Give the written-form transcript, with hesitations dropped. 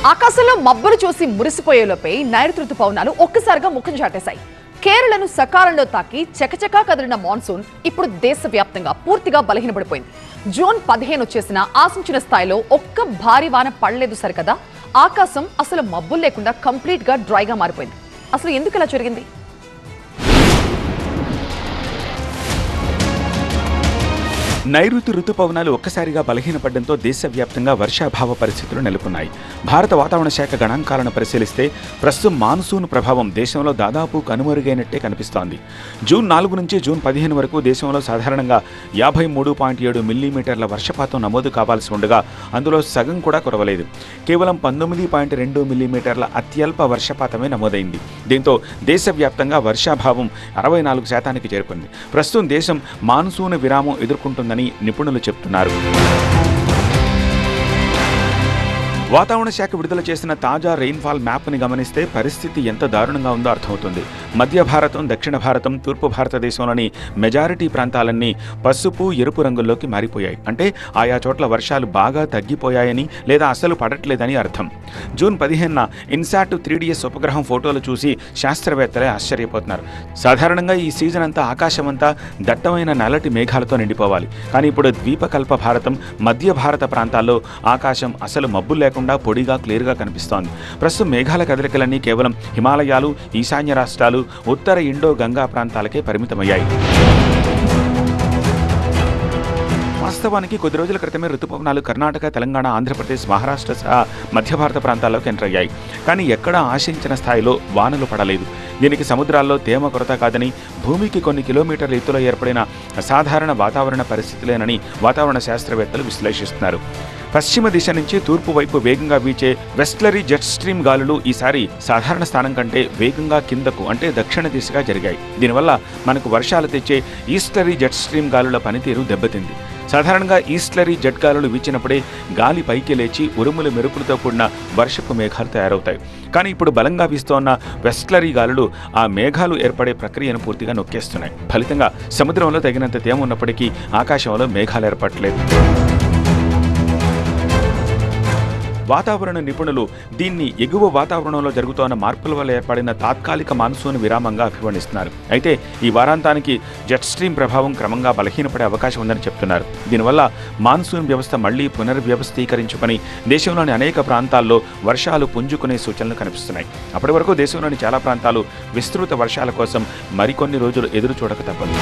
ఆకాశంలో మబ్బులు చూసి మురిసిపోయేలోపే నైరుతి రుతుపవనాలు ఒక్కసారిగా ముఖం చాటేశాయి. కేరళను సకాలంలో తాకి చకచకా కదిలిన మాన్సూన్ ఇప్పుడు దేశవ్యాప్తంగా పూర్తిగా బలహీనపడిపోయింది. జూన్ 15 వచ్చేసిన ఆశించిన స్థాయిలో ఒక్క భారీ వాన పడలేదు సరికదా, ఆకాశం అసలు మబ్బులు లేకుండా కంప్లీట్ గా డ్రైగా మారిపోయింది. అసలు ఎందుకు ఇలా జరిగింది? నైరుతి రుతుపవనాలు ఒక్కసారిగా బలహీనపడడంతో దేశవ్యాప్తంగా వర్షాభావ పరిస్థితులు నెలకొన్నాయి. భారత వాతావరణ శాఖ గణాంకాలను పరిశీలిస్తే ప్రస్తుతం మాన్సూన్ ప్రభావం దేశంలో దాదాపు కనుమరుగైనట్టే కనిపిస్తోంది. జూన్ 4 నుంచి జూన్ 15 వరకు దేశంలో సాధారణంగా 53.7 మిల్లీమీటర్ల వర్షపాతం నమోదు కావాల్సి ఉండగా అందులో సగం కూడా కురవలేదు. కేవలం 19.2 మిల్లీమీటర్ల అత్యల్ప వర్షపాతమే నమోదైంది. దీంతో దేశవ్యాప్తంగా వర్షాభావం 64% చేరుకుంది. ప్రస్తుతం దేశం మాన్సూన్ విరామం ఎదుర్కొంటుందని నిపుణులు చెప్తున్నారు. వాతావరణ శాఖ విడుదల చేసిన తాజా రెయిన్ఫాల్ మ్యాప్ని గమనిస్తే పరిస్థితి ఎంత దారుణంగా ఉందో అర్థమవుతుంది. మధ్య భారతం, దక్షిణ భారతం, తూర్పు భారతదేశంలోని మెజారిటీ ప్రాంతాలన్నీ పసుపు, ఎరుపు రంగుల్లోకి మారిపోయాయి. అంటే ఆయా చోట్ల వర్షాలు బాగా తగ్గిపోయాయని లేదా అసలు పడట్లేదని అర్థం. జూన్ 15న ఇన్సాట్ 3DS ఉపగ్రహం ఫోటోలు చూసి శాస్త్రవేత్తలే ఆశ్చర్యపోతున్నారు. సాధారణంగా ఈ సీజన్ అంతా ఆకాశమంతా దట్టమైన నల్లటి మేఘాలతో నిండిపోవాలి. కానీ ఇప్పుడు ద్వీపకల్ప భారతం, మధ్య భారత ప్రాంతాల్లో ఆకాశం అసలు మబ్బులు లేకుండా పొడిగా క్లియర్గా కనిపిస్తోంది. ప్రస్తుతం మేఘాల కదలికలన్నీ కేవలం హిమాలయాలు, ఈశాన్య రాష్ట్రాలు, ఉత్తర ఇండో గంగా ప్రాంతాలకే పరిమితమయ్యాయి. వాస్తవానికి కొద్ది రోజుల క్రితమే రుతుపవనాలు కర్ణాటక, తెలంగాణ, ఆంధ్రప్రదేశ్, మహారాష్ట్ర సహా మధ్య భారత ప్రాంతాల్లోకి ఎంటర్ అయ్యాయి. కానీ ఎక్కడా ఆశించిన స్థాయిలో వానలు పడలేదు. దీనికి సముద్రాల్లో తేమ కొరత కాదని, భూమికి కొన్ని కిలోమీటర్ల ఎత్తులో ఏర్పడిన అసాధారణ వాతావరణ పరిస్థితులేనని వాతావరణ శాస్త్రవేత్తలు విశ్లేషిస్తున్నారు. పశ్చిమ దిశ నుంచి తూర్పు వైపు వేగంగా వీచే వెస్ట్లరీ జెట్ స్ట్రీమ్ గాలులు ఈసారి సాధారణ స్థానం కంటే వేగంగా కిందకు అంటే దక్షిణ దిశగా జరిగాయి. దీనివల్ల మనకు వర్షాలు తెచ్చే ఈస్టరీ జెట్ స్ట్రీమ్ గాలుల పనితీరు దెబ్బతింది. సాధారణంగా ఈస్టరీ జెట్ గాలులు వీచినప్పుడే గాలి పైకి లేచి ఉరుములు మెరుపులతో కూడిన వర్షపు మేఘాలు తయారవుతాయి. కానీ ఇప్పుడు బలంగా వీస్తోన్న వెస్ట్లరీ గాలులు ఆ మేఘాలు ఏర్పడే ప్రక్రియను పూర్తిగా నొక్కేస్తున్నాయి. ఫలితంగా సముద్రంలో తగినంత తేమ ఉన్నప్పటికీ ఆకాశంలో మేఘాలు ఏర్పడలేదు. వాతావరణ నిపుణులు దీన్ని ఎగువ వాతావరణంలో జరుగుతున్న మార్పుల వల్ల ఏర్పడిన తాత్కాలిక మాన్సూన్ విరామంగా అభివర్ణిస్తున్నారు. అయితే ఈ వారాంతానికి జెట్ స్ట్రీమ్ ప్రభావం క్రమంగా బలహీనపడే అవకాశం ఉందని చెప్తున్నారు. దీనివల్ల మాన్సూన్ వ్యవస్థ మళ్లీ పునర్వ్యవస్థీకరించుకొని దేశంలోని అనేక ప్రాంతాల్లో వర్షాలు పుంజుకునే సూచనలు కనిపిస్తున్నాయి. అప్పటి వరకు దేశంలోని చాలా ప్రాంతాలు విస్తృత వర్షాల కోసం మరికొన్ని రోజులు ఎదురు చూడక తప్పదు.